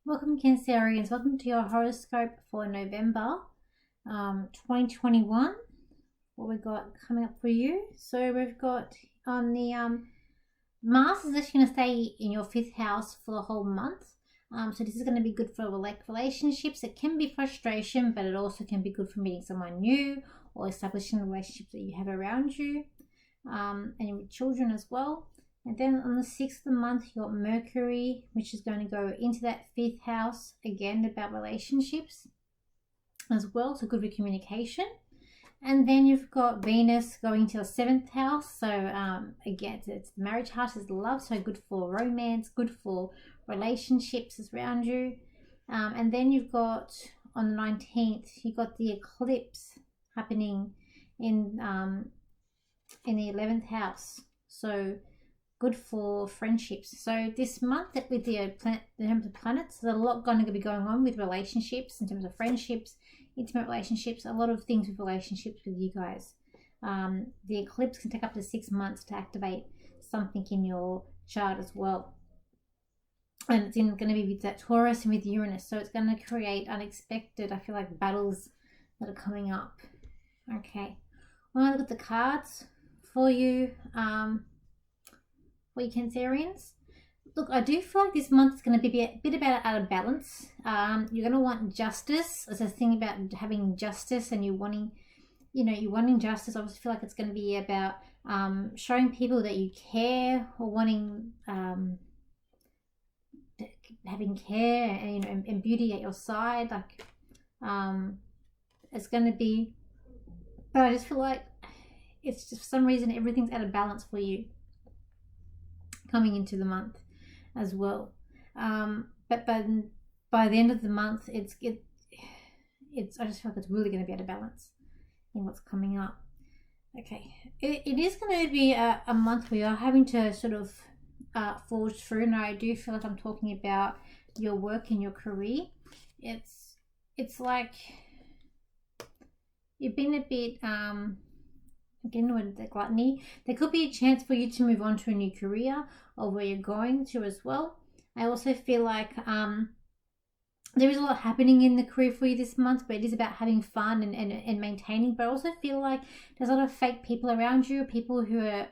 Welcome, Cancerians. Welcome to your horoscope for November 2021. What we've got coming up for you. So we've got on the Mars is actually going to stay in your fifth house for the whole month. So this is going to be good for relationships. It can be frustration, but it also can be good for meeting someone new or establishing relationships that you have around you, and with children as well. And then on the 6th of the month, you got Mercury, which is going to go into that fifth house, again about relationships as well, so good for communication. And then you've got Venus going to the 7th house, so again, it's the marriage house, is love, so good for romance, good for relationships around you. And then you've got on the 19th, you've got the eclipse happening in the 11th house, so good for friendships. So this month with the in terms of planets, there's a lot going to be going on with relationships, in terms of friendships, intimate relationships, a lot of things with relationships with you guys. The eclipse can take up to 6 months to activate something in your chart as well. And it's going to be with that Taurus and with Uranus, so it's going to create unexpected, I feel like, battles that are coming up. Okay, when I look at the cards for you, for you Cancerians, look, I do feel like this month is going to be a bit about out of balance. You're going to want justice. There's a thing about having justice, and you're wanting justice. I just feel like it's going to be about showing people that you care, or wanting having care and beauty at your side. Like it's going to be, but I just feel like it's just for some reason everything's out of balance for you coming into the month as well. But by the end of the month, it's I just feel like it's really going to be out of balance in what's coming up. Okay, it is going to be a month where you're having to sort of forge through. And I do feel like I'm talking about your work and your career. It's like you've been a bit again with the gluttony. There could be a chance for you to move on to a new career or where you're going to as well. I also feel like there is a lot happening in the career for you this month, but it is about having fun and maintaining. But I also feel like there's a lot of fake people around you, people who are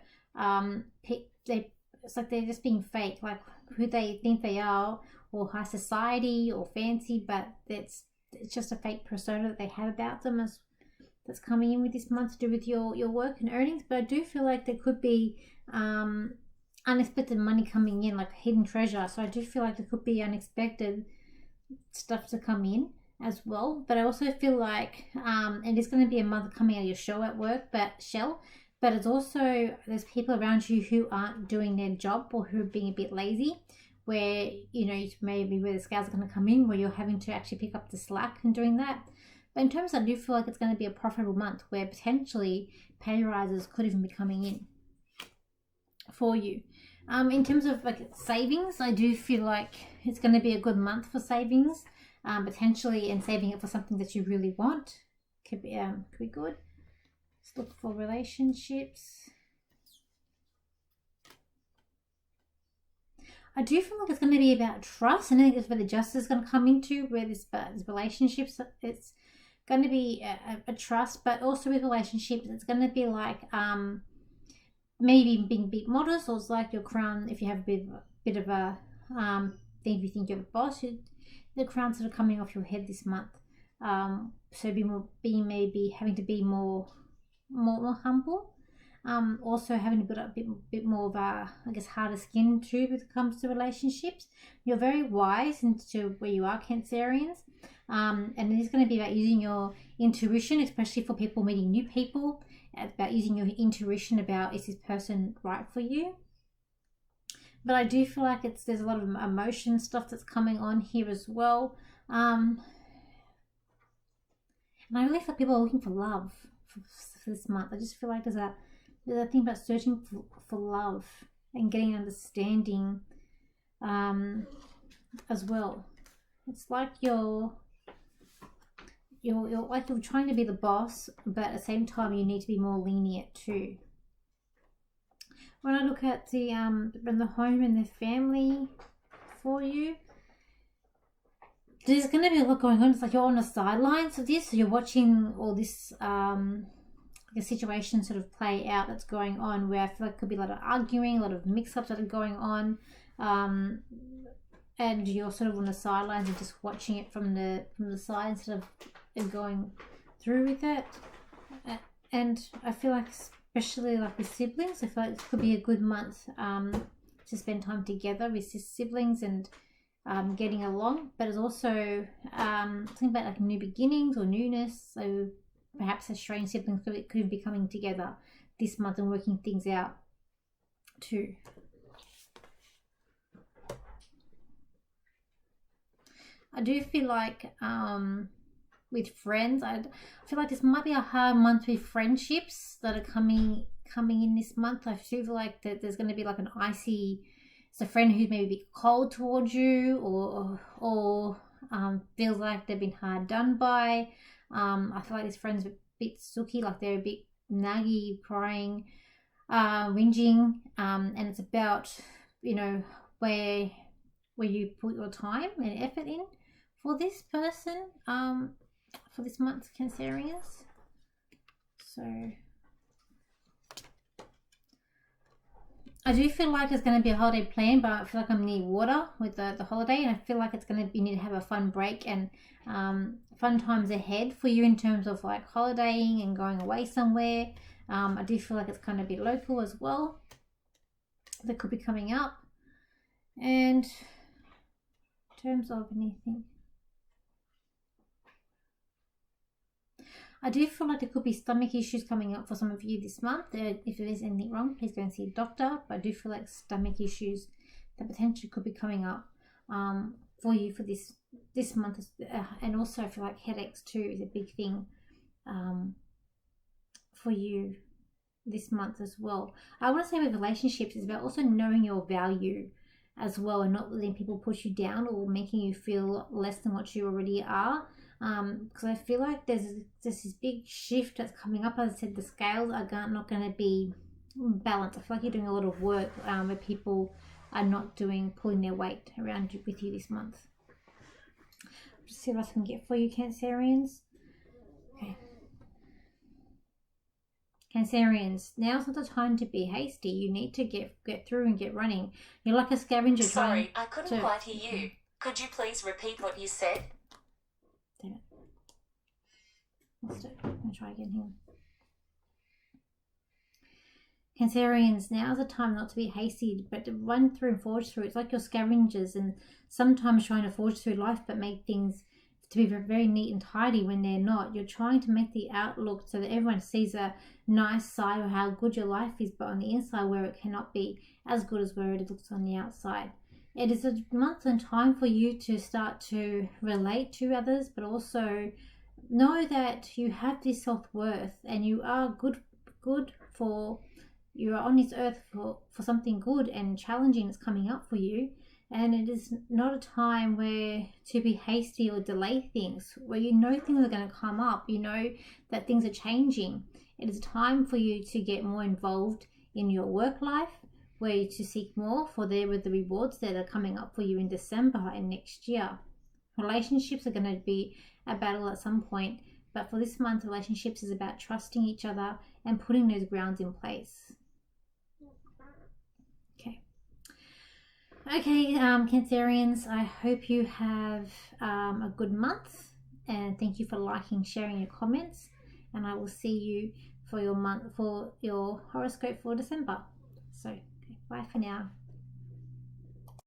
it's like they're just being fake, like who they think they are, or high society or fancy, but it's just a fake persona that they have about them that's coming in with this month to do with your work and earnings. But I do feel like there could be unexpected money coming in, like hidden treasure. So I do feel like there could be unexpected stuff to come in as well. But I also feel like it is going to be a month coming out of your shell at work, but it's also, there's people around you who aren't doing their job or who are being a bit lazy, where maybe where the scales are going to come in, where you're having to actually pick up the slack and doing that. But in terms of, I do feel like it's going to be a profitable month where potentially pay rises could even be coming in for you. In terms of like savings, I do feel like it's going to be a good month for savings, potentially, and saving it for something that you really want could be good. Let's look for relationships. I do feel like it's going to be about trust, and I think that's where the justice is going to come into, where this relationships, it's going to be a trust, but also with relationships, it's going to be like maybe being a bit modest, or it's like your crown, if you have a bit of a thing, if you think you're a boss, the crowns that are coming off your head this month. So maybe having to be more humble. Also having to put up a bit more of a, I guess, harder skin too when it comes to relationships. You're very wise into where you are, Cancerians. And it is going to be about using your intuition, especially for people meeting new people. It's about using your intuition about, is this person right for you? But I do feel like there's a lot of emotion stuff that's coming on here as well. And I really feel like people are looking for love for this month. I just feel like there's a thing about searching for love and getting understanding as well. It's like you're like you're trying to be the boss, but at the same time you need to be more lenient too. When I look at the home and the family for you, there's going to be a lot going on. It's like you're on the sidelines of this, so you're watching all this the situation sort of play out that's going on, where I feel like it could be a lot of arguing, a lot of mix-ups that are going on, and you're sort of on the sidelines and just watching it from the side instead of going through with it. And I feel like, especially like with siblings, I feel like this could be a good month to spend time together with siblings and getting along. But it's also something about like new beginnings or newness. So perhaps estranged siblings could be coming together this month and working things out too. I do feel like with friends, I feel like this might be a hard month with friendships that are coming in this month. I feel like that there's going to be like an icy, it's a friend who's maybe a bit cold towards you, or feels like they've been hard done by. I feel like this friend's a bit sooky, like they're a bit naggy, crying, whinging, and it's about, you know, where you put your time and effort in for this person, for this month's Cancerians. So I do feel like there's going to be a holiday plan, but I feel like I'm near water with the holiday, and I feel like it's going to be, you need to have a fun break and fun times ahead for you in terms of like holidaying and going away somewhere. I do feel like it's kind of a bit local as well that could be coming up. And in terms of anything, I do feel like there could be stomach issues coming up for some of you this month. If there is anything wrong, please go and see a doctor. But I do feel like stomach issues that potentially could be coming up for you for this month. And also I feel like headaches too is a big thing for you this month as well. I want to say with relationships, it's about also knowing your value as well, and not letting people push you down or making you feel less than what you already are. Because I feel like there's this big shift that's coming up. As I said, the scales are not going to be balanced. I feel like you're doing a lot of work where people are not pulling their weight around with you this month. Just see what I can get for you, Cancerians. Okay. Cancerians, now's not the time to be hasty. You need to get through and get running. You're like a scavenger. Sorry, I couldn't quite hear you. Could you please repeat what you said? Damn it. Lost it. I'm going to try again here. Cancerians, now's the time not to be hasty, but to run through and forge through. It's like you're scavengers and sometimes trying to forge through life but make things to be very neat and tidy when they're not. You're trying to make the outlook so that everyone sees a nice side of how good your life is, but on the inside where it cannot be as good as where it looks on the outside. It is a month and time for you to start to relate to others, but also know that you have this self-worth and you are good for, you are on this earth for something good and challenging that's coming up for you. And it is not a time where to be hasty or delay things, where you know things are going to come up, you know that things are changing. It is a time for you to get more involved in your work life, where you to seek more for with the rewards that are coming up for you in December and next year. Relationships are going to be a battle at some point, but for this month, relationships is about trusting each other and putting those grounds in place. Okay, Cancerians, I hope you have a good month, and thank you for liking, sharing your comments, and I will see you for your horoscope for December. So, okay, bye for now.